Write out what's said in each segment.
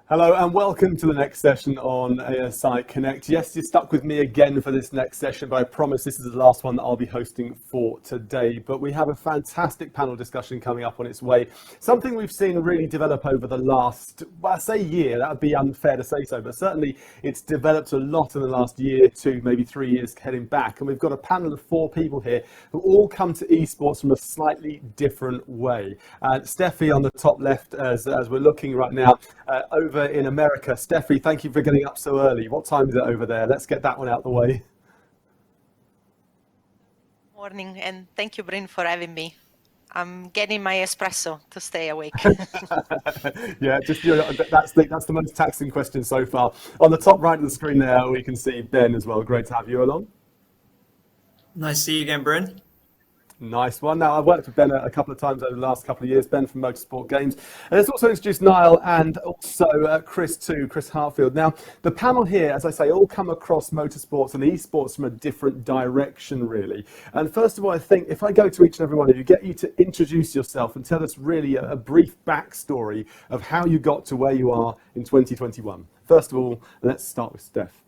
Hello and welcome to the next session on ASI Connect. Yes, you're stuck with me again for this next session, but I promise this is the last one that I'll be hosting for today. But we have a fantastic panel discussion coming up on its way. Something we've seen really develop over the last, well, I say year, that would be unfair to say so, but certainly it's developed a lot in the last year, 2, maybe 3 years heading back. And we've got a panel of 4 people here who all come to esports from a slightly different way. Stefy on the top left, as we're looking right now, over in America. Stefy, thank you for getting up so early. What time is it over there? Let's get that one out the way. Morning, and thank you, Bryn, for having me. I'm getting my espresso to stay awake. Yeah, that's the most taxing question so far. On the top right of the screen there, we can see Ben as well. Great to have you along. Nice to see you again, Bryn. Nice one. Now, I've worked with Ben a couple of times over the last couple of years, Ben from Motorsport Games. And let's also introduce Niall and also Chris too, Chris Harfield. Now, the panel here, as I say, all come across motorsports and esports from a different direction, really. And first of all, I think if I go to each and every one of you, get you to introduce yourself and tell us really a brief backstory of how you got to where you are in 2021. First of all, let's start with Steph.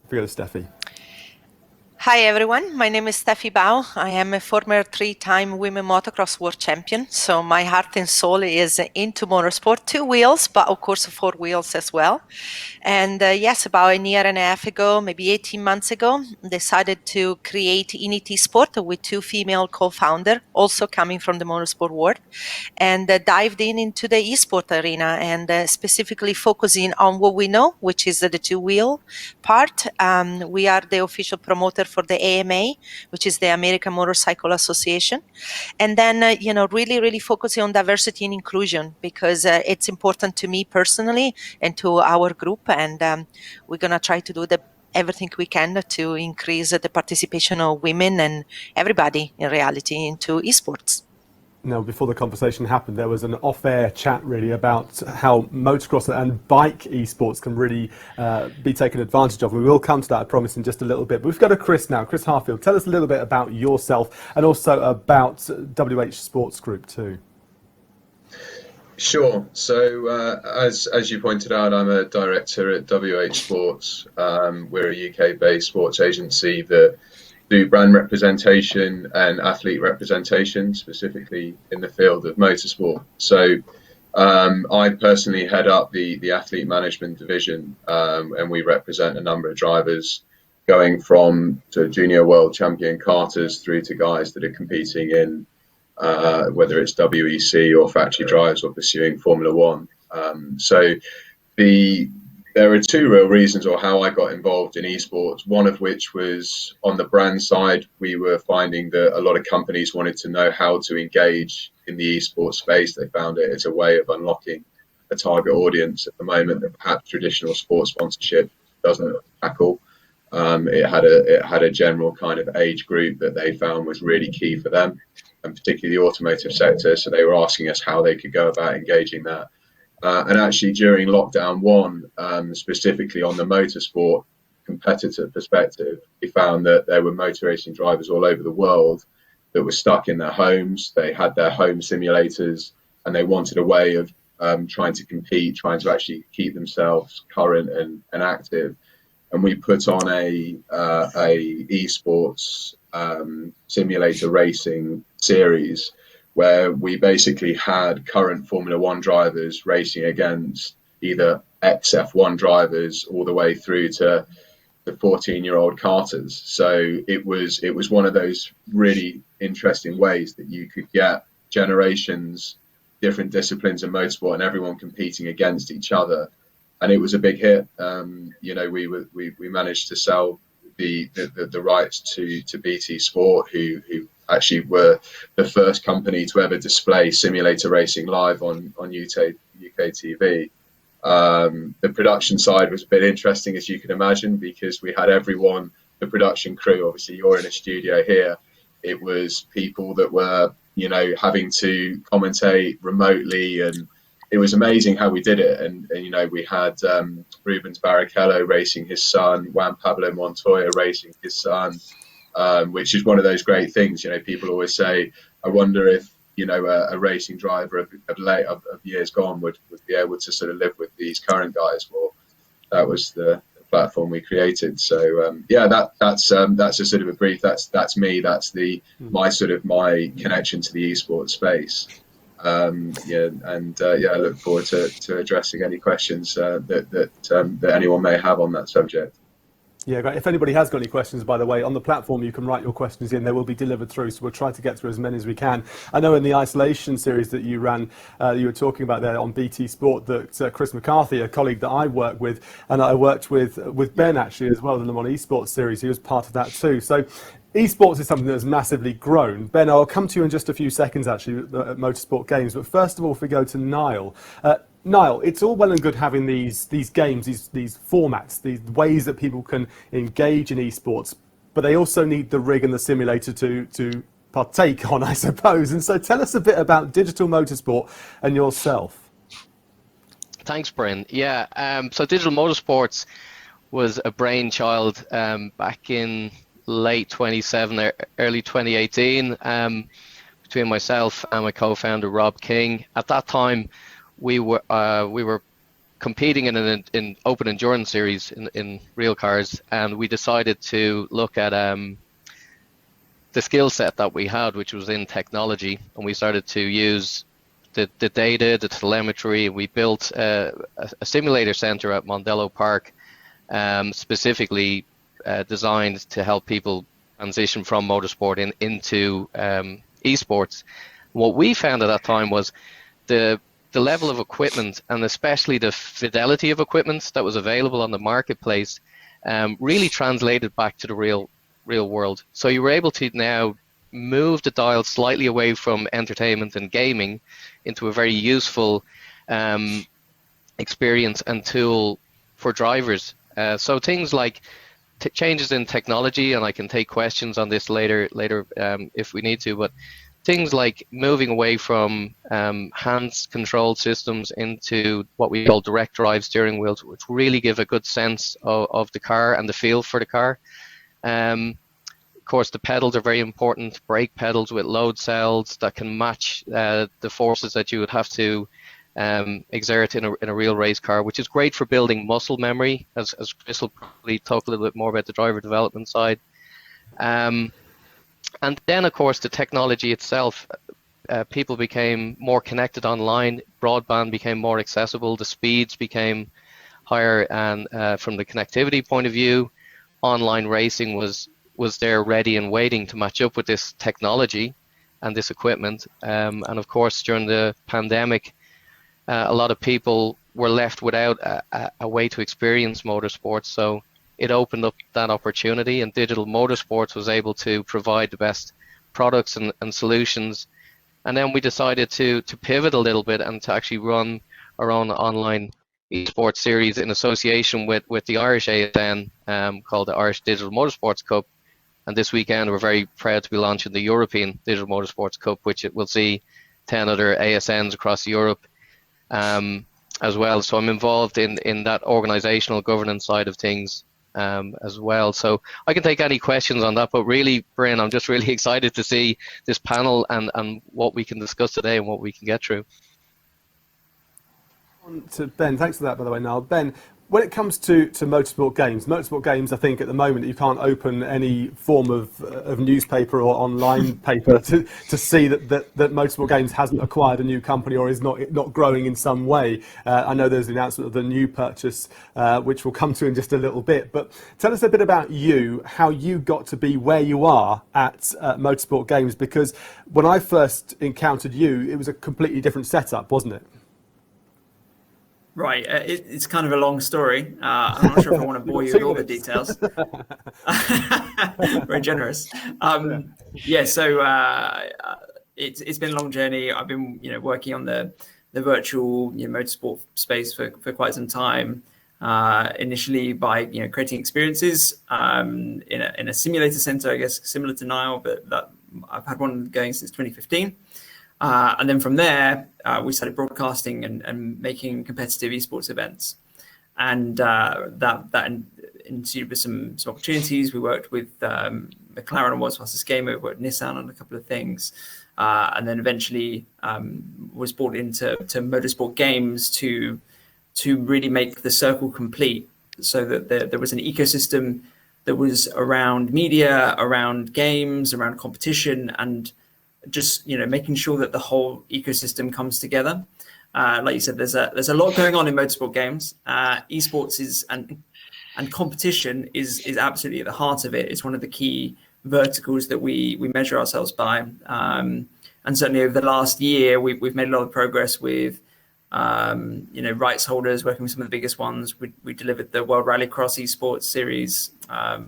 If we go to Stefy. Hi everyone, my name is Stefy Bau. I am a former 3-time women motocross world champion. So my heart and soul is into motorsport, 2 wheels, but of course 4 wheels as well. And yes, about a year and a half ago, maybe 18 months ago, decided to create Init Esports with 2 female co-founders, also coming from the motorsport world, and dived into the esport arena and specifically focusing on what we know, which is the 2-wheel part. We are the official promoter for the AMA, which is the American Motorcycle Association. And then, really focusing on diversity and inclusion because it's important to me personally and to our group. And we're going to try to do everything we can to increase the participation of women and everybody in reality into esports. Now, before the conversation happened, there was an off-air chat really about how motocross and bike esports can really be taken advantage of. We will come to that, I promise, in just a little bit. But we've got a Chris now. Chris Harfield, tell us a little bit about yourself and also about WH Sports Group too. Sure. So as you pointed out, I'm a director at WH Sports. We're a UK-based sports agency that do brand representation and athlete representation, specifically in the field of motorsport. So I personally head up the athlete management division, and we represent a number of drivers going from to junior world champion karters through to guys that are competing in whether it's WEC or factory drives or pursuing Formula One. There are 2 real reasons or how I got involved in esports, one of which was on the brand side. We were finding that a lot of companies wanted to know how to engage in the esports space. They found it as a way of unlocking a target audience at the moment that perhaps traditional sports sponsorship doesn't tackle. It had a general kind of age group that they found was really key for them, and particularly the automotive sector. So they were asking us how they could go about engaging that. And actually during lockdown 1, specifically on the motorsport competitor perspective, we found that there were motor racing drivers all over the world that were stuck in their homes. They had their home simulators and they wanted a way of trying to compete, trying to actually keep themselves current and active. And we put on a esports simulator racing series where we basically had current Formula One drivers racing against either ex-F1 drivers all the way through to the 14-year-old karters. So it was one of those really interesting ways that you could get generations, different disciplines in motorsport, and everyone competing against each other. And it was a big hit. We managed to sell the rights to BT Sport, who actually were the first company to ever display simulator racing live on UK TV. The production side was a bit interesting, as you can imagine, because we had everyone, the production crew, obviously you're in a studio here, it was people that were, having to commentate remotely, and it was amazing how we did it. And we had Rubens Barrichello racing his son, Juan Pablo Montoya racing his son, which is one of those great things. People always say, I wonder if a racing driver of years gone would be able to sort of live with these current guys. Well, that was the platform we created. So that's a sort of a brief. That's me. That's my connection to the esports space. I look forward to addressing any questions that anyone may have on that subject. Yeah, great. If anybody has got any questions, by the way, on the platform, you can write your questions in. They will be delivered through, so we'll try to get through as many as we can. I know in the isolation series that you ran, you were talking about there on BT Sport that Chris McCarthy, a colleague that I work with, and I worked with Ben actually as well in the Mon Esports series. He was part of that too. So esports is something that has massively grown. Ben, I'll come to you in just a few seconds actually at Motorsport Games, but first of all, if we go to Niall. Niall, it's all well and good having these games, these formats, these ways that people can engage in esports, but they also need the rig and the simulator to partake on, I suppose. And so tell us a bit about digital motorsport and yourself. Thanks, Bryn. Yeah, so digital motorsports was a brainchild back in late 2017, early 2018, between myself and my co-founder Rob King. At that time, we were competing in an open endurance series in real cars, and we decided to look at the skill set that we had, which was in technology, and we started to use the data, the telemetry. We built a simulator center at Mondello Park, specifically designed to help people transition from motorsport into esports. What we found at that time was the level of equipment, and especially the fidelity of equipment that was available on the marketplace, really translated back to the real world. So you were able to now move the dial slightly away from entertainment and gaming into a very useful experience and tool for drivers. So things like changes in technology, and I can take questions on this later if we need to, but things like moving away from hands-controlled systems into what we call direct drive steering wheels, which really give a good sense of the car and the feel for the car. Of course, the pedals are very important, brake pedals with load cells that can match the forces that you would have to exert in a real race car, which is great for building muscle memory, as Chris will probably talk a little bit more about the driver development side. And then, of course, the technology itself, people became more connected online, broadband became more accessible, the speeds became higher, and from the connectivity point of view, online racing was there ready and waiting to match up with this technology and this equipment. And of course, during the pandemic, a lot of people were left without a way to experience motorsports. So it opened up that opportunity, and digital motorsports was able to provide the best products and solutions. And then we decided to pivot a little bit and to actually run our own online esports series in association with the Irish ASN, called the Irish Digital Motorsports Cup. And this weekend we're very proud to be launching the European Digital Motorsports Cup, which it will see 10 other ASNs across Europe as well. So I'm involved in that organizational governance side of things as well. So I can take any questions on that, but really, Bryn, I'm just really excited to see this panel and what we can discuss today and what we can get through. On to Ben, thanks for that, by the way, Niall. Ben, when it comes to Motorsport Games, I think at the moment you can't open any form of newspaper or online paper to see that Motorsport Games hasn't acquired a new company or is not growing in some way. I know there's the announcement of the new purchase, which we'll come to in just a little bit. But tell us a bit about you, how you got to be where you are at Motorsport Games, because when I first encountered you, it was a completely different setup, wasn't it? Right, it's kind of a long story. I'm not sure if I want to bore you with all the details. Very generous. It's been a long journey. I've been working on the virtual motorsport space for quite some time. Initially by creating experiences in a simulator center, I guess similar to Niall, but I've had one going since 2015. And then from there, we started broadcasting and making competitive esports events. and that ensued with some opportunities. We worked with McLaren on World's Fastest Gamer, we worked with Nissan on a couple of things, and then eventually was brought into Motorsport Games to really make the circle complete, so that there was an ecosystem that was around media, around games, around competition, and just making sure that the whole ecosystem comes together. Like you said, there's a lot going on in Motorsport Games. Esports is and competition is absolutely at the heart of it. It's one of the key verticals that we measure ourselves by. And certainly over the last year, we've made a lot of progress with rights holders, working with some of the biggest ones. We delivered the World Rallycross Esports series,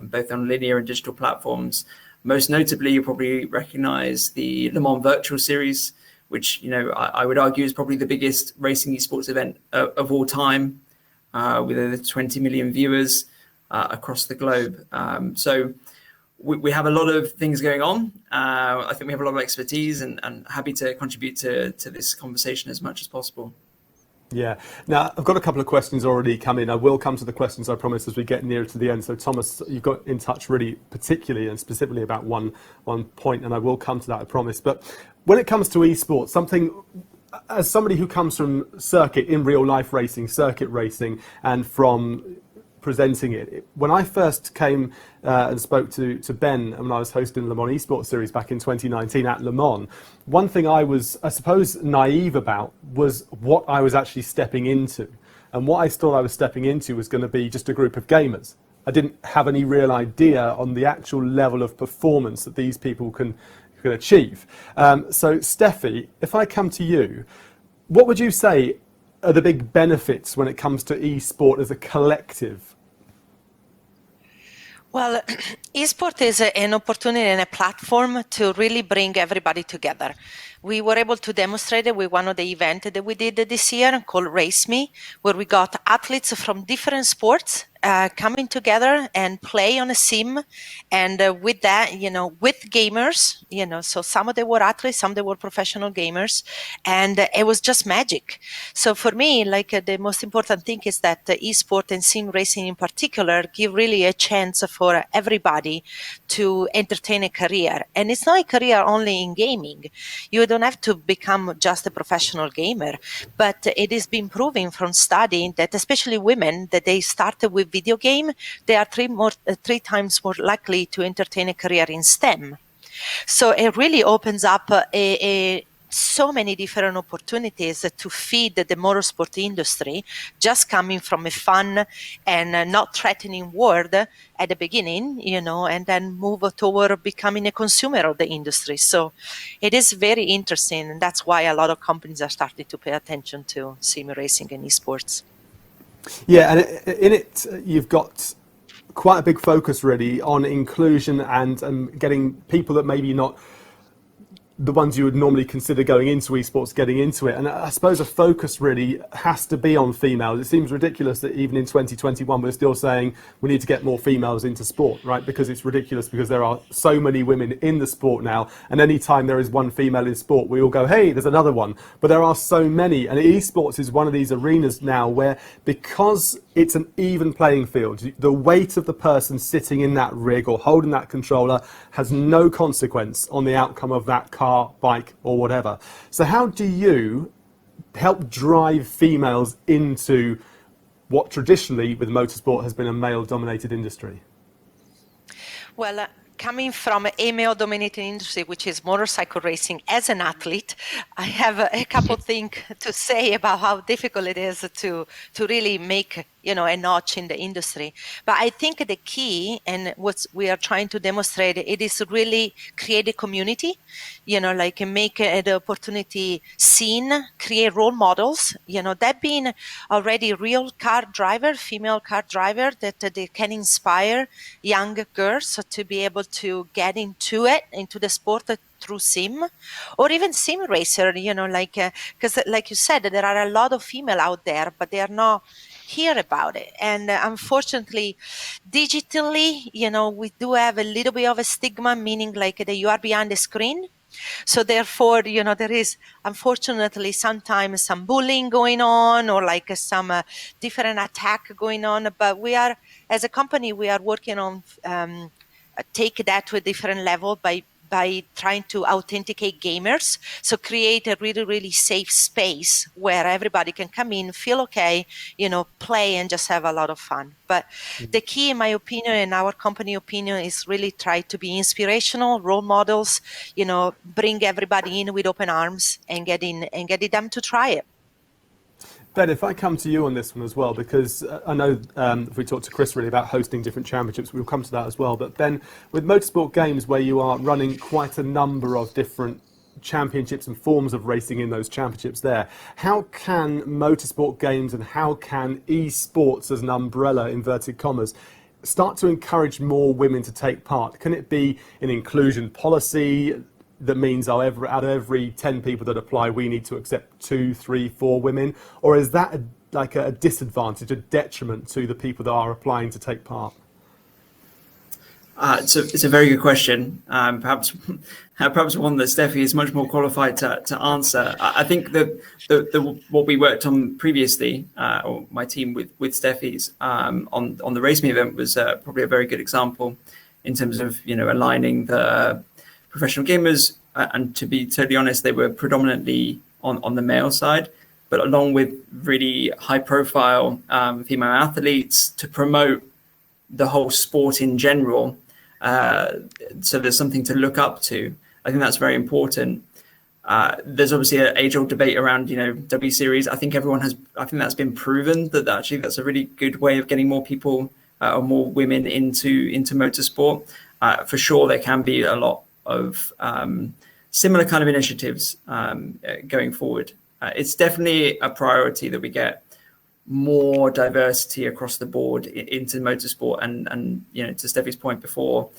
both on linear and digital platforms. Most notably, you probably recognize the Le Mans Virtual Series, which I would argue is probably the biggest racing esports event of all time, with over 20 million viewers across the globe. So we have a lot of things going on. I think we have a lot of expertise, and happy to contribute to this conversation as much as possible. Yeah. Now, I've got a couple of questions already come in. I will come to the questions, I promise, as we get nearer to the end. So, Thomas, you've got in touch really particularly and specifically about one point, and I will come to that, I promise. But when it comes to esports, as somebody who comes from circuit in real life racing, circuit racing, and from presenting it, when I first came and spoke to Ben when I was hosting the Le Mans Esports Series back in 2019 at Le Mans, one thing I was, I suppose, naive about was what I was actually stepping into. And what I thought I was stepping into was going to be just a group of gamers. I didn't have any real idea on the actual level of performance that these people can achieve. So, Stefy, if I come to you, what would you say are the big benefits when it comes to esport as a collective? Well, eSport is an opportunity and a platform to really bring everybody together. We were able to demonstrate it with one of the events that we did this year called Race Me, where we got athletes from different sports coming together and play on a sim. And with that, with gamers, so some of them were athletes, some of them were professional gamers, and it was just magic. So for me, the most important thing is that eSport and sim racing in particular give really a chance for everybody to entertain a career. And it's not a career only in gaming. You don't have to become just a professional gamer, but it has been proven from studying that especially women, that they started with video game, they are three times more likely to entertain a career in STEM. So it really opens up so many different opportunities to feed the motorsport industry, just coming from a fun and not threatening world at the beginning, and then move toward becoming a consumer of the industry. So it is very interesting, and that's why a lot of companies are starting to pay attention to sim racing and esports. Yeah, and in it, you've got quite a big focus really on inclusion and getting people that maybe not the ones you would normally consider going into esports, getting into it. And I suppose a focus really has to be on females. It seems ridiculous that even in 2021, we're still saying we need to get more females into sport, right? Because it's ridiculous, because there are so many women in the sport now. And anytime there is one female in sport, we all go, hey, there's another one. But there are so many. And esports is one of these arenas now where, because it's an even playing field, the weight of the person sitting in that rig or holding that controller has no consequence on the outcome of that car, bike, or whatever. So how do you help drive females into what traditionally with motorsport has been a male-dominated industry? Well, coming from a male-dominated industry, which is motorcycle racing, as an athlete, I have a couple things to say about how difficult it is to really make a notch in the industry. But I think the key, and what we are trying to demonstrate, it is really create a community, make the opportunity seen, create role models, that being already real car driver, female car driver, that they can inspire young girls to be able to get into the sport through sim, or even sim racer, because like you said, there are a lot of female out there, but they are not hear about it. And unfortunately, digitally, we do have a little bit of a stigma, meaning that you are behind the screen. So therefore, there is unfortunately sometimes some bullying going on, or like some different attack going on. But we are, as a company, we are working on take that to a different level by trying to authenticate gamers. So create a really, really safe space where everybody can come in, feel okay, play and just have a lot of fun. But the key, in my opinion, and our company opinion, is really try to be inspirational, role models, bring everybody in with open arms and get them to try it. Ben, if I come to you on this one as well, because I know if we talk to Chris really about hosting different championships, we'll come to that as well. But Ben, with Motorsport Games, where you are running quite a number of different championships and forms of racing in those championships there, how can Motorsport Games and how can esports as an umbrella, inverted commas, start to encourage more women to take part? Can it be an inclusion policy that means out of every 10 people that apply, we need to accept 2, 3, 4 women? Or is that a disadvantage, a detriment to the people that are applying to take part? It's a very good question. Perhaps one that Stefy is much more qualified to answer. I think that what we worked on previously, or my team with Stefy's on the Race Me event, was probably a very good example in terms of aligning the professional gamers, and to be totally honest, they were predominantly on the male side, but along with really high profile female athletes to promote the whole sport in general. So there's something to look up to. I think that's very important. There's obviously an age-old debate around, W Series. I think that's been proven that actually that's a really good way of getting more people or more women into motorsport. For sure, there can be a lot of similar kind of initiatives going forward. It's definitely a priority that we get more diversity across the board into motorsport, and to Steffi's point before,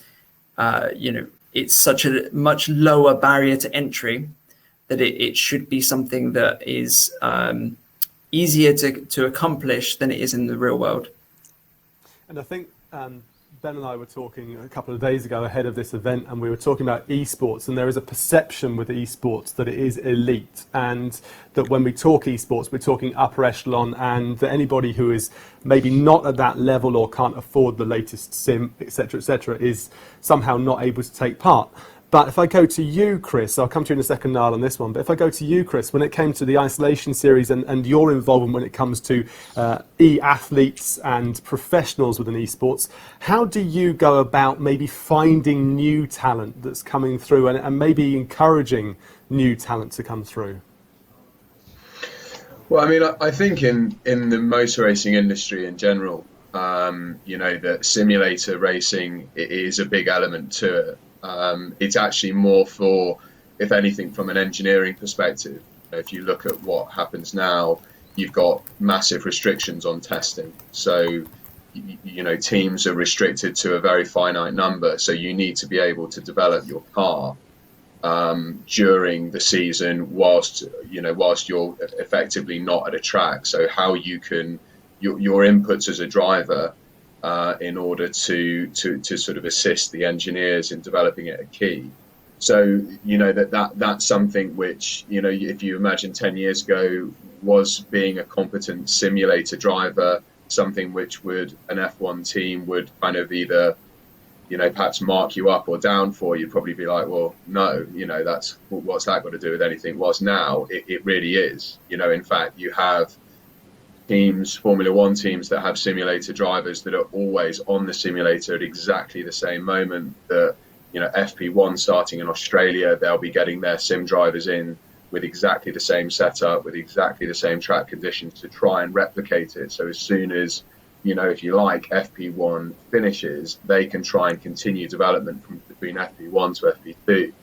it's such a much lower barrier to entry that it should be something that is easier to accomplish than it is in the real world. And I think Ben and I were talking a couple of days ago ahead of this event, and we were talking about esports, and there is a perception with esports that it is elite, and that when we talk esports, we're talking upper echelon, and that anybody who is maybe not at that level or can't afford the latest sim, etc., is somehow not able to take part. But if I go to you, Chris, I'll come to you in a second, Niall, on this one, but if I go to you, Chris, when it came to the isolation series and your involvement when it comes to e-athletes and professionals within esports, how do you go about maybe finding new talent that's coming through and maybe encouraging new talent to come through? Well, I mean, I think in the motor racing industry in general, that simulator racing is a big element to it. It's actually more for, if anything, from an engineering perspective. If you look at what happens now, you've got massive restrictions on testing. So, teams are restricted to a very finite number. So you need to be able to develop your car during the season whilst you're effectively not at a track. So how you can, your inputs as a driver, in order to sort of assist the engineers in developing it, are key. So that's something which if you imagine 10 years ago, was being a competent simulator driver something which an F1 team would kind of either perhaps mark you up or down for. You'd probably be like, well, no, what's that got to do with anything? Whilst now it really is. In fact, you have teams, Formula One teams, that have simulator drivers that are always on the simulator at exactly the same moment. That FP1 starting in Australia, they'll be getting their sim drivers in with exactly the same setup, with exactly the same track conditions to try and replicate it. So as soon as if you like, FP1 finishes, they can try and continue development from between FP1 to FP2.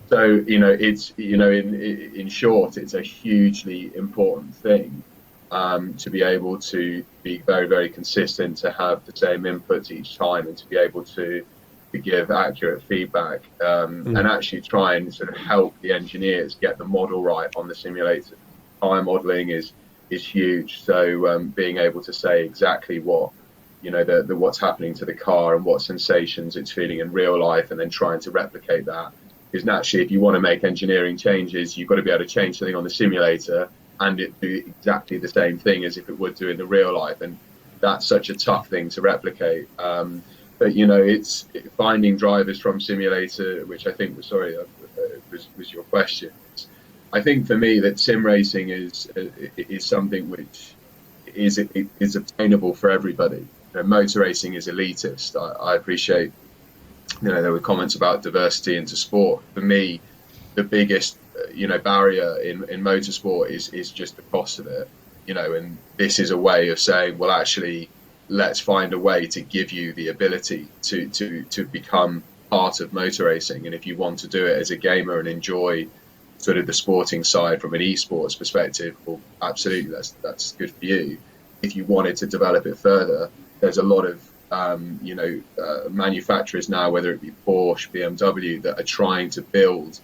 So it's in short, it's a hugely important thing. To be able to be very, very consistent, to have the same inputs each time, and to be able to give accurate feedback, and actually try and sort of help the engineers get the model right on the simulator. Tire modeling is huge. So being able to say exactly what what's happening to the car and what sensations it's feeling in real life, and then trying to replicate that because naturally, if you want to make engineering changes, you've got to be able to change something on the simulator and it do exactly the same thing as if it would do in the real life. And that's such a tough thing to replicate. But it's finding drivers from simulator, which I think was your question. I think for me that sim racing is something which is obtainable for everybody. Motor racing is elitist. I appreciate, there were comments about diversity into sport. For me, the biggest barrier in motorsport is just the cost of it. And this is a way of saying, well, actually, let's find a way to give you the ability to become part of motor racing. And if you want to do it as a gamer and enjoy sort of the sporting side from an esports perspective, well, absolutely, that's good for you. If you wanted to develop it further, there's a lot of manufacturers now, whether it be Porsche, BMW, that are trying to build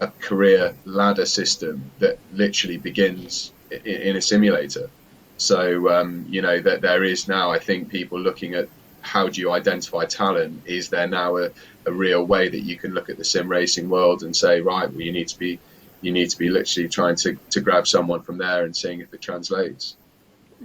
a career ladder system that literally begins in a simulator. So, that there is now, I think, people looking at how do you identify talent? Is there now a real way that you can look at the sim racing world and say, right, well, you need to be literally trying to grab someone from there and seeing if it translates.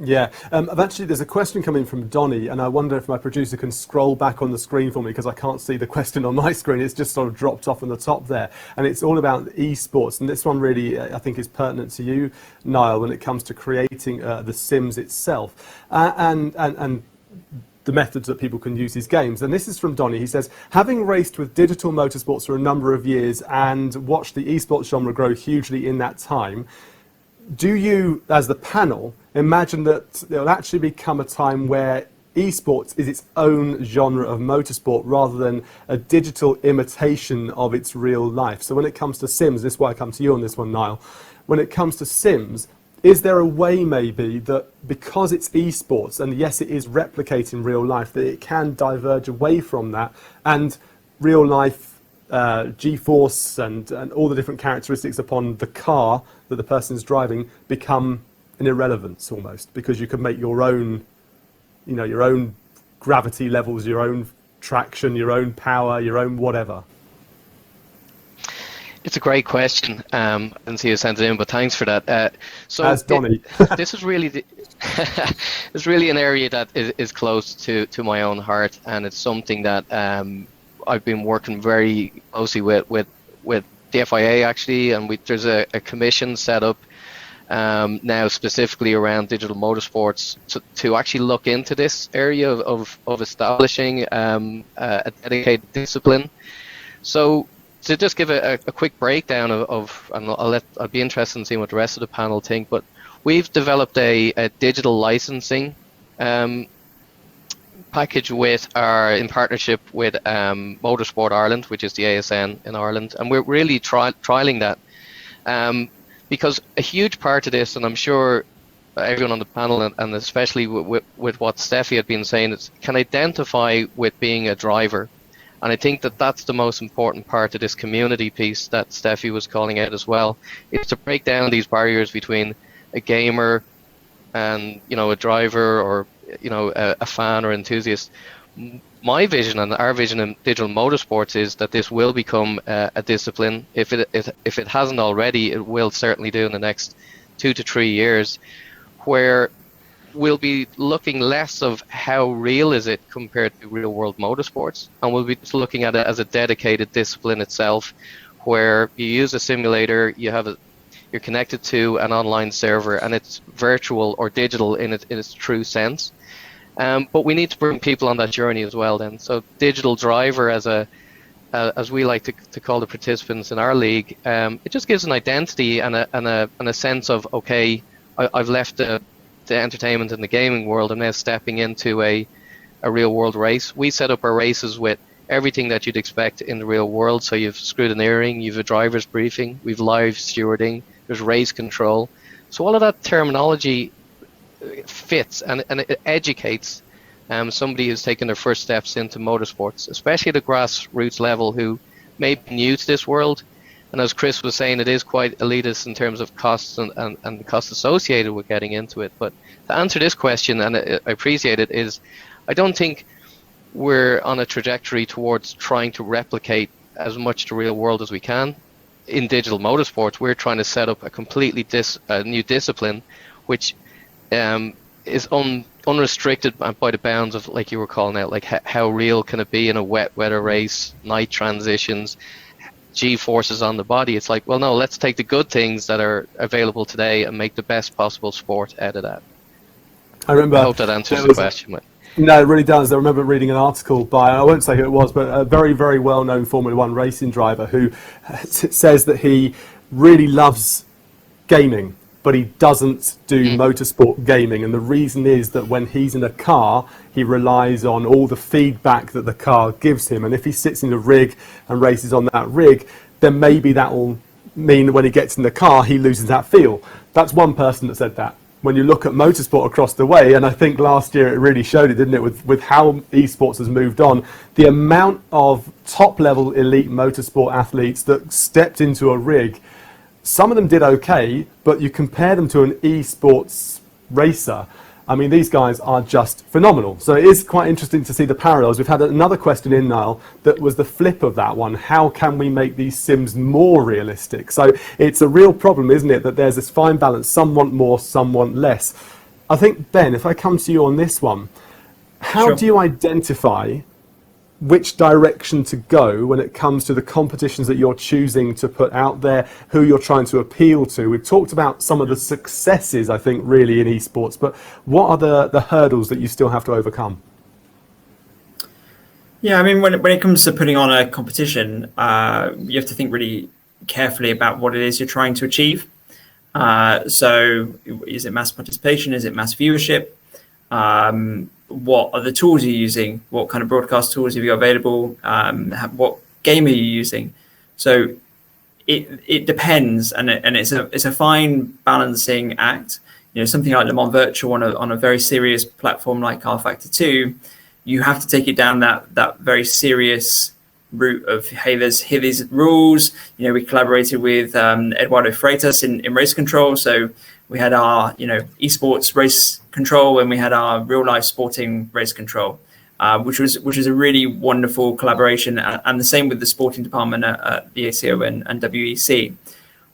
Yeah, there's a question coming from Donny, and I wonder if my producer can scroll back on the screen for me, because I can't see the question on my screen. It's just sort of dropped off on the top there, and it's all about esports. And this one really, I think, is pertinent to you, Niall, when it comes to creating the Sims itself and the methods that people can use these games. And this is from Donny. He says, having raced with digital motorsports for a number of years and watched the esports genre grow hugely in that time, do you, as the panel, imagine that there will actually become a time where esports is its own genre of motorsport rather than a digital imitation of its real life? So when it comes to Sims, this is why I come to you on this one, Niall. When it comes to Sims, is there a way maybe that because it's esports, and yes, it is replicating real life, that it can diverge away from that and real life G-force and all the different characteristics upon the car that the person is driving become an irrelevance almost, because you can make your own, your own gravity levels, your own traction, your own power, your own whatever? It's a great question. I didn't see you sent it in, but thanks for that. So as Donny. This is really it's really an area that is close to my own heart, and it's something that I've been working very closely with the FIA actually, and there's a commission set up now specifically around digital motorsports to actually look into this area of establishing a dedicated discipline. So to just give a quick breakdown of and I'll be interested in seeing what the rest of the panel think, but we've developed a digital licensing package in partnership with Motorsport Ireland, which is the ASN in Ireland, and we're really trialing that because a huge part of this, and I'm sure everyone on the panel and especially with what Stefy had been saying, is can identify with being a driver. And I think that that's the most important part of this community piece that Stefy was calling out as well, is to break down these barriers between a gamer and a driver, or a fan or enthusiast. My vision and our vision in digital motorsports is that this will become a discipline. If it hasn't already, it will certainly do in the next 2 to 3 years, where we'll be looking less of how real is it compared to real world motorsports, and we'll be just looking at it as a dedicated discipline itself, where you use a simulator, you're connected to an online server, and it's virtual or digital in its true sense. But we need to bring people on that journey as well then. So digital driver, as we like to call the participants in our league, it just gives an identity and a sense of, okay, I've left the entertainment and the gaming world, I'm now stepping into a real world race. We set up our races with everything that you'd expect in the real world. So you've scrutineering, you've a driver's briefing, we've live stewarding, there's race control. So all of that terminology fits and it educates somebody who's taken their first steps into motorsports, especially at the grassroots level, who may be new to this world. And as Chris was saying, it is quite elitist in terms of costs and the costs associated with getting into it. But to answer this question, and I appreciate it, is I don't think we're on a trajectory towards trying to replicate as much the real world as we can. In digital motorsports, we're trying to set up a completely new discipline, which is unrestricted by the bounds of, like you were calling out, like how real can it be in a wet weather race, night transitions, G-forces on the body. It's like, well, no, let's take the good things that are available today and make the best possible sport out of that. I hope that answers the question. No, it really does. I remember reading an article by, I won't say who it was, but a very, very well-known Formula One racing driver who says that he really loves gaming, but he doesn't do motorsport gaming. And the reason is that when he's in a car, he relies on all the feedback that the car gives him. And if he sits in a rig and races on that rig, then maybe that will mean that when he gets in the car, he loses that feel. That's one person that said that. When you look at motorsport across the way, and I think last year it really showed it, didn't it, with how esports has moved on, the amount of top-level elite motorsport athletes that stepped into a rig, some of them did okay, but you compare them to an esports racer, I mean, these guys are just phenomenal. So it is quite interesting to see the parallels. We've had another question in, Niall, that was the flip of that one. How can we make these sims more realistic? So it's a real problem, isn't it, that there's this fine balance. Some want more, some want less. I think, Ben, if I come to you on this one, how do you identify which direction to go when it comes to the competitions that you're choosing to put out there, who you're trying to appeal to? We've talked about some of the successes, I think, really in esports, but what are the hurdles that you still have to overcome? Yeah, I mean, when it comes to putting on a competition, you have to think really carefully about what it is you're trying to achieve. So is it mass participation? Is it mass viewership? What are the tools you're using? What kind of broadcast tools have you available? What game are you using? So it depends, and it's a fine balancing act. You know, something like Le Mans Virtual on a very serious platform like R Factor 2, you have to take it down that very serious route of, hey, here are these rules. You know, we collaborated with Eduardo Freitas in race control, so we had our esports race control, and we had our real life sporting race control, which was a really wonderful collaboration, and the same with the sporting department at the ACO and WEC.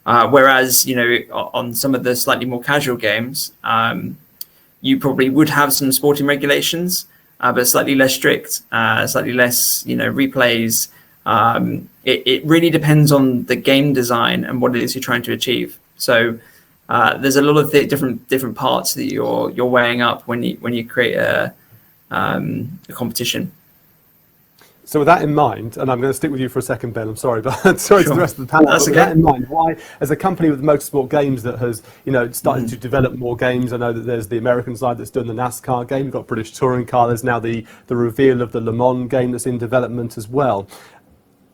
Whereas on some of the slightly more casual games, you probably would have some sporting regulations, but slightly less strict, slightly less replays. It really depends on the game design and what it is you're trying to achieve. So there's a lot of different parts that you're weighing up when you create a competition. So with that in mind, and I'm going to stick with you for a second, Ben, I'm sorry, but sorry to the rest of the panel. That's but with that in mind, why, as a company with Motorsport Games that has started to develop more games, I know that there's the American side that's doing the NASCAR game, you've got British Touring Car, there's now the reveal of the Le Mans game that's in development as well.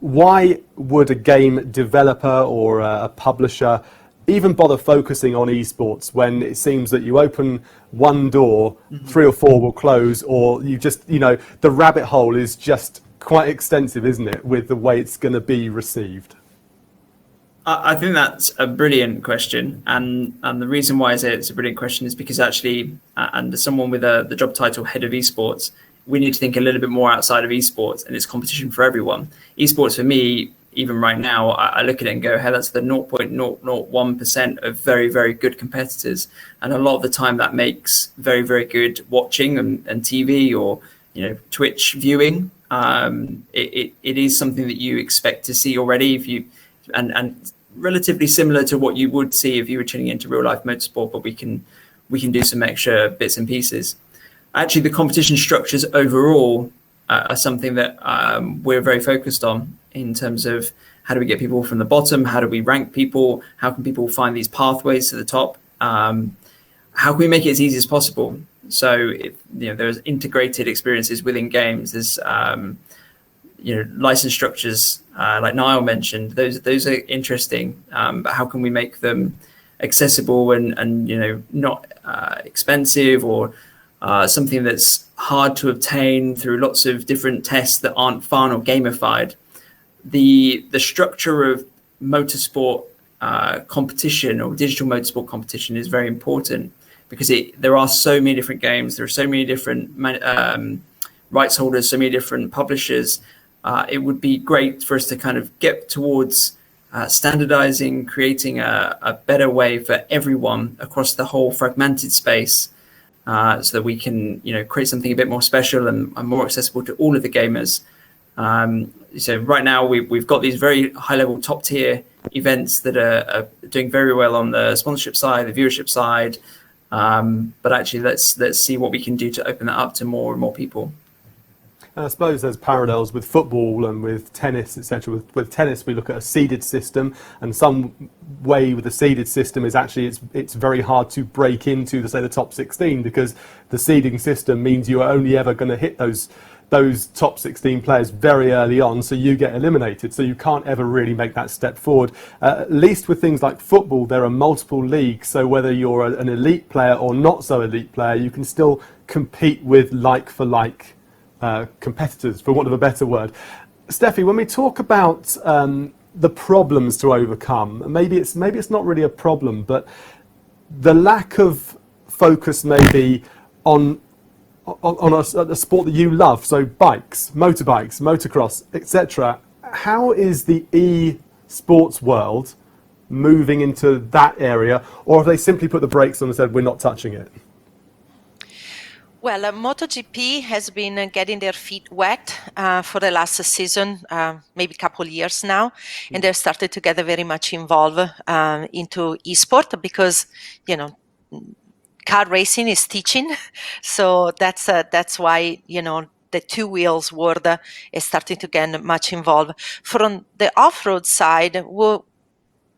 Why would a game developer or a publisher even bother focusing on esports when it seems that you open one door, 3 or 4 will close, or you just, the rabbit hole is just quite extensive, isn't it, with the way it's going to be received? I think that's a brilliant question, and the reason why I say it's a brilliant question is because actually, and as someone with the job title head of esports, we need to think a little bit more outside of esports, and it's competition for everyone. Esports for me, even right now, I look at it and go, hey, that's the 0.001% of very, very good competitors. And a lot of the time that makes very, very good watching and TV or, Twitch viewing. It is something that you expect to see already and relatively similar to what you would see if you were tuning into real life motorsport, but we can do some extra bits and pieces. Actually, the competition structures overall are something that we're very focused on in terms of how do we get people from the bottom, how do we rank people, how can people find these pathways to the top, how can we make it as easy as possible? So there's integrated experiences within games. There's license structures like Niall mentioned. Those are interesting, but how can we make them accessible and not expensive or something that's hard to obtain through lots of different tests that aren't fun or gamified? The structure of motorsport competition or digital motorsport competition is very important because there are so many different games, there are so many different rights holders, so many different publishers. it would be great for us to kind of get towards standardizing, creating a better way for everyone across the whole fragmented space, so that we can, create something a bit more special and more accessible to all of the gamers. So right now we've got these very high-level, top-tier events that are doing very well on the sponsorship side, the viewership side. But actually, let's see what we can do to open that up to more and more people. And I suppose there's parallels with football and with tennis, etc. With tennis, we look at a seeded system, and some way with the seeded system is actually it's very hard to break into, say, the top 16, because the seeding system means you are only ever going to hit those top 16 players very early on, so you get eliminated. So you can't ever really make that step forward. At least with things like football, there are multiple leagues, so whether you're an elite player or not so elite player, you can still compete with like-for-like competitors, for want of a better word. Stefy, when we talk about the problems to overcome, maybe it's not really a problem, but the lack of focus maybe on a sport that you love, so bikes, motorbikes, motocross, etc. How is the e-sports world moving into that area, or have they simply put the brakes on and said, we're not touching it? Well, MotoGP has been getting their feet wet for the last season, maybe a couple of years now, and they've started to get very much involved into esport because, car racing is teaching. So that's why, the two wheels world is starting to get much involved. From the off-road side,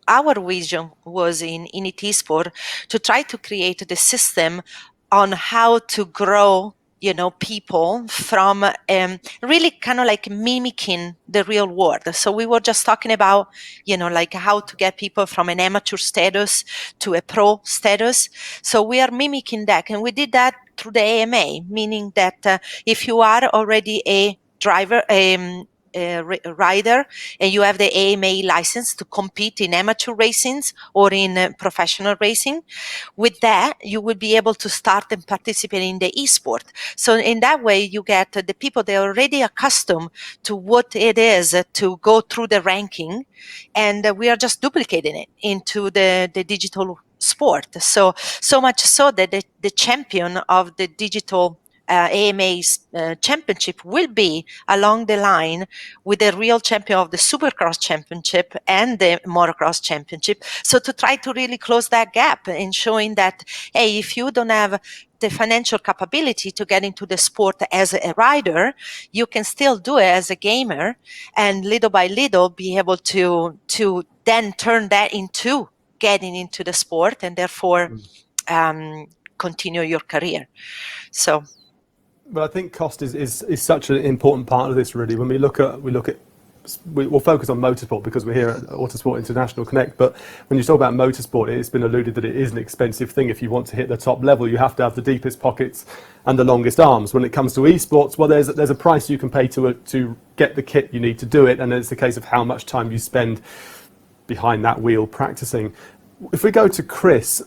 our vision was in Init Esports to try to create the system on how to grow, people from really kind of like mimicking the real world. So we were just talking about, like how to get people from an amateur status to a pro status. So we are mimicking that, and we did that through the AMA, meaning that if you are already a driver, rider, and you have the AMA license to compete in amateur racings or in professional racing, with that you will be able to start and participate in the esport. So in that way you get the people that are already accustomed to what it is to go through the ranking, and we are just duplicating it into the digital sport. So much so that the champion of the digital AMA's championship will be along the line with the real champion of the Supercross championship and the Motocross championship. So to try to really close that gap in showing that, hey, if you don't have the financial capability to get into the sport as a rider, you can still do it as a gamer, and little by little be able to then turn that into getting into the sport, and therefore continue your career. So. But I think cost is such an important part of this, really. When we'll focus on motorsport because we're here at Motorsport International Connect. But when you talk about motorsport, it's been alluded that it is an expensive thing. If you want to hit the top level, you have to have the deepest pockets and the longest arms. When it comes to esports, well, there's a price you can pay to get the kit you need to do it, and it's a case of how much time you spend behind that wheel practicing. If we go to Chris,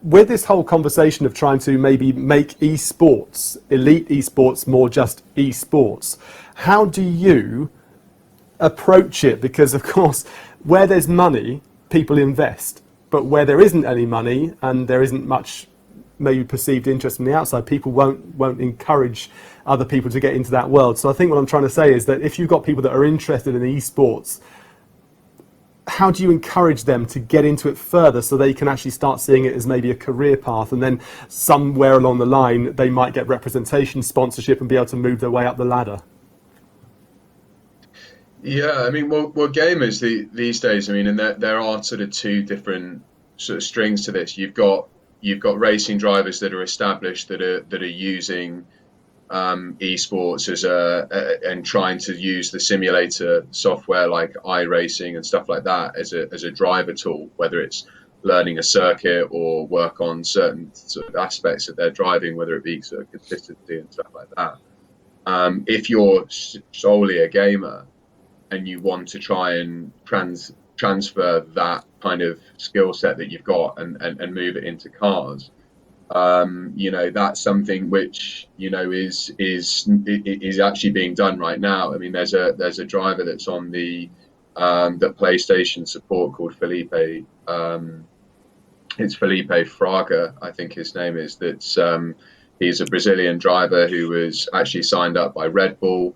with this whole conversation of trying to maybe make esports, elite esports, more just esports, how do you approach it? Because, of course, where there's money, people invest. But where there isn't any money and there isn't much maybe perceived interest from the outside, people won't encourage other people to get into that world. So I think what I'm trying to say is that if you've got people that are interested in esports, how do you encourage them to get into it further so they can actually start seeing it as maybe a career path, and then somewhere along the line they might get representation, sponsorship, and be able to move their way up the ladder? Yeah, I mean, well, gamers these days, I mean, and there are sort of two different sort of strings to this. You've got racing drivers that are established that are using esports and trying to use the simulator software like iRacing and stuff like that as a driver tool, whether it's learning a circuit or work on certain sort of aspects of their driving, whether it be sort of consistency and stuff like that. If you're solely a gamer and you want to try and transfer that kind of skill set that you've got and move it into cars, That's something which is actually being done right now. I mean, there's a driver that's on the PlayStation support called Felipe. It's Felipe Fraga, I think his name is. He's a Brazilian driver who was actually signed up by Red Bull.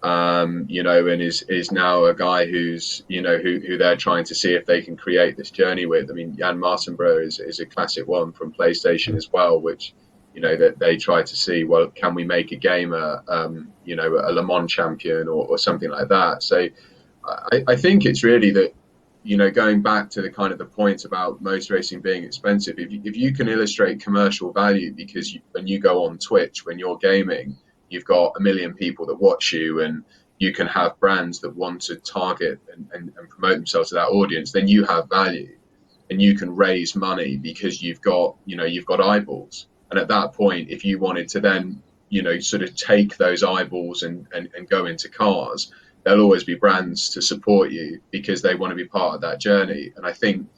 And is now a guy who's who they're trying to see if they can create this journey with. I mean, Jan Martenborough is a classic one from PlayStation as well, which that they try to see, well, can we make a gamer a Le Mans champion or something like that. So I think it's really that going back to the kind of the points about motor racing being expensive, if you can illustrate commercial value, because when you go on Twitch when you're gaming, you've got 1 million people that watch you, and you can have brands that want to target and promote themselves to that audience, then you have value and you can raise money because you've got eyeballs. And at that point, if you wanted to then, sort of take those eyeballs and go into cars, there'll always be brands to support you because they want to be part of that journey. And I think,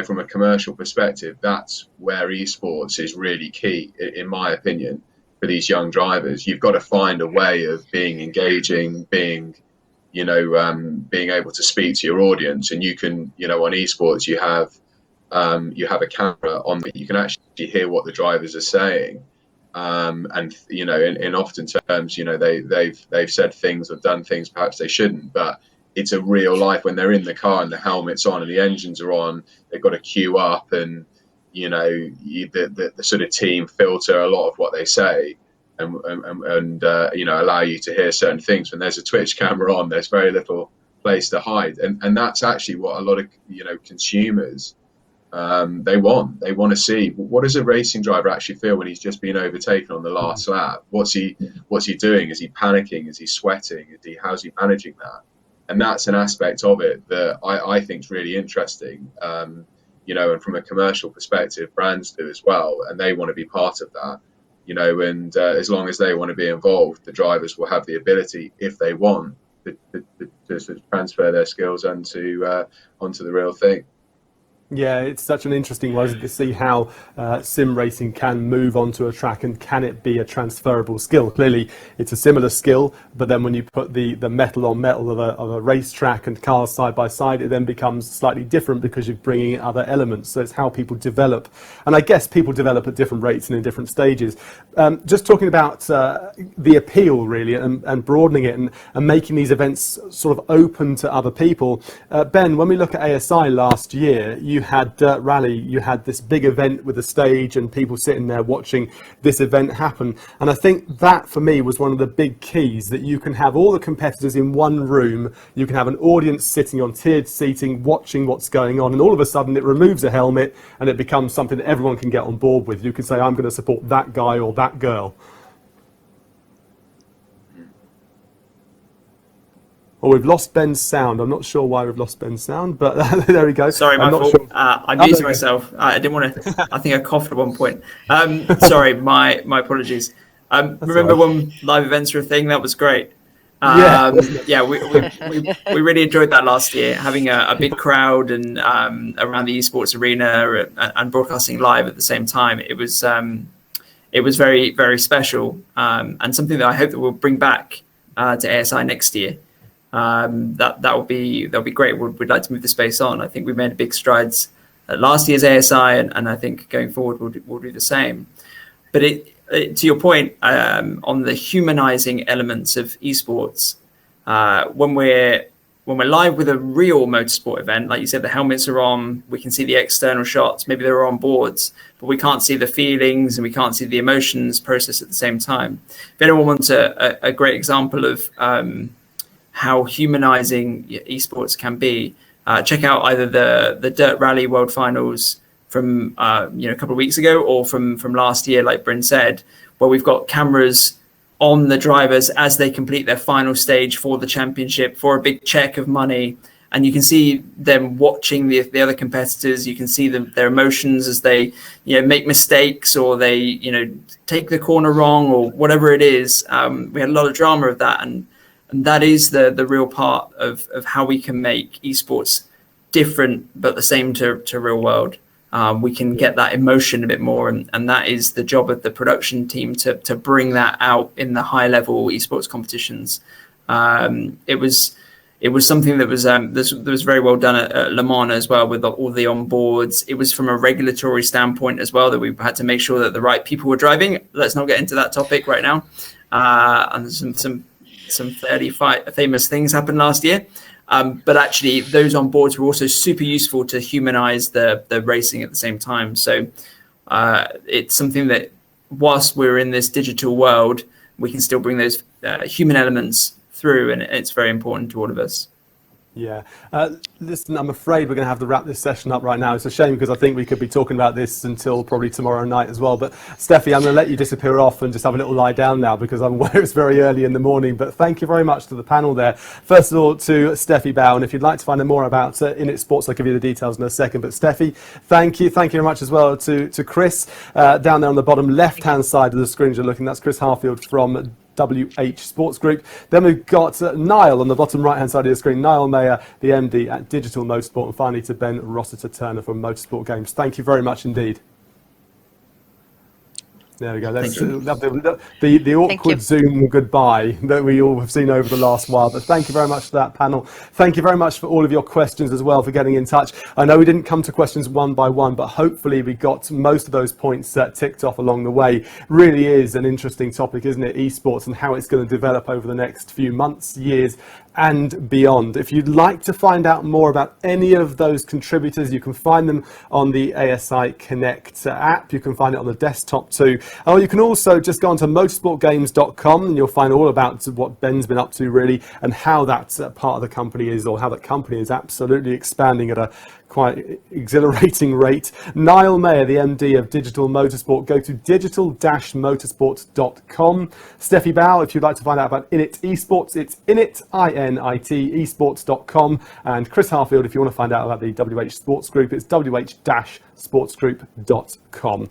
from a commercial perspective, that's where esports is really key, in my opinion. For these young drivers, you've got to find a way of being engaging, being able to speak to your audience. And you can, on esports, you have a camera on that you can actually hear what the drivers are saying. And in often terms, they've said things or done things perhaps they shouldn't, but it's a real life when they're in the car and the helmet's on and the engines are on. They've got to queue up and the sort of team filter a lot of what they say and allow you to hear certain things. When there's a Twitch camera on, there's very little place to hide, and that's actually what a lot of consumers they want to see. What does a racing driver actually feel when he's just been overtaken on the last lap? What's he doing? Is he panicking? Is he sweating? How's he managing that? And that's an aspect of it that I think is really interesting. And from a commercial perspective, brands do as well, and they want to be part of that. And as long as they want to be involved, the drivers will have the ability, if they want, to transfer their skills onto the real thing. Yeah, it's such an interesting one to see how sim racing can move onto a track, and can it be a transferable skill? Clearly, it's a similar skill, but then when you put the metal on metal of a racetrack and cars side by side, it then becomes slightly different because you're bringing in other elements. So it's how people develop, and I guess people develop at different rates and in different stages. Just talking about the appeal, really, and broadening it and making these events sort of open to other people. Ben, when we look at ASI last year, you had Dirt Rally, you had this big event with a stage and people sitting there watching this event happen. And I think that for me was one of the big keys, that you can have all the competitors in one room, you can have an audience sitting on tiered seating watching what's going on, and all of a sudden it removes a helmet and it becomes something that everyone can get on board with. You can say, I'm going to support that guy or that girl. Well, we've lost Ben's sound. I'm not sure why we've lost Ben's sound, but there we go. Sorry, my fault. Sure. I muted myself. I didn't want to. I think I coughed at one point. Sorry, my apologies. Remember when live events were a thing? That was great. Yeah, we really enjoyed that last year, having a big crowd and around the esports arena and broadcasting live at the same time. It was very, very special, and something that I hope that we'll bring back to ASI next year. That'll be great. We'd like to move the space on. I think we made big strides at last year's ASI, and I think going forward we'll do the same. But to your point on the humanizing elements of esports, when we're live with a real motorsport event, like you said, the helmets are on, we can see the external shots, maybe they're on boards, but we can't see the feelings and we can't see the emotions processed at the same time. If anyone wants a great example of how humanizing esports can be, check out either the Dirt Rally World Finals from a couple of weeks ago, or from last year, like Bryn said, where we've got cameras on the drivers as they complete their final stage for the championship, for a big check of money, and you can see them watching the other competitors. You can see their emotions as they make mistakes, or they take the corner wrong, or whatever it is. We had a lot of drama of that, and that is the real part of how we can make esports different but the same to real world. we can get that emotion a bit more, and that is the job of the production team to bring that out in the high level esports competitions. It was something that was very well done at Le Mans as well, with all the onboards. It was from a regulatory standpoint as well, that we had to make sure that the right people were driving. Let's not get into that topic right now. And some fairly famous things happened last year. But actually, those onboards were also super useful to humanize the racing at the same time. So it's something that, whilst we're in this digital world, we can still bring those human elements through, and it's very important to all of us. Yeah. Listen, I'm afraid we're going to have to wrap this session up right now. It's a shame, because I think we could be talking about this until probably tomorrow night as well. But Stefy, I'm going to let you disappear off and just have a little lie down now, because I'm aware it's very early in the morning. But thank you very much to the panel there. First of all, to Stefy Bau. And if you'd like to find out more about Init Esports, I'll give you the details in a second. But Stefy, thank you. Thank you very much as well to Chris, down there on the bottom left-hand side of the screen you're looking. That's Chris Harfield from WH Sports Group. Then we've got Niall on the bottom right hand side of the screen, Niall Maher, the MD at Digital Motorsport, and finally to Ben Rossiter-Turner from Motorsport Games. Thank you very much indeed. There we go. That's the awkward Zoom goodbye that we all have seen over the last while. But thank you very much for that panel. Thank you very much for all of your questions as well, for getting in touch. I know we didn't come to questions one by one, but hopefully we got most of those points ticked off along the way. Really is an interesting topic, isn't it? Esports, and how it's going to develop over the next few months, years, and beyond. If you'd like to find out more about any of those contributors, you can find them on the ASI Connect app. You can find it on the desktop too. Or you can also just go onto motorsportgames.com, and you'll find all about what Ben's been up to, really, and how that part of the company is, or how that company is absolutely expanding at a quite exhilarating rate. Niall Maher, the MD of Digital Motorsport, go to digital-motorsport.com. Stefy Bau, if you'd like to find out about Init Esports, it's Init, I-N-I-T, esports.com. And Chris Harfield, if you want to find out about the WH Sports Group, it's wh-sportsgroup.com.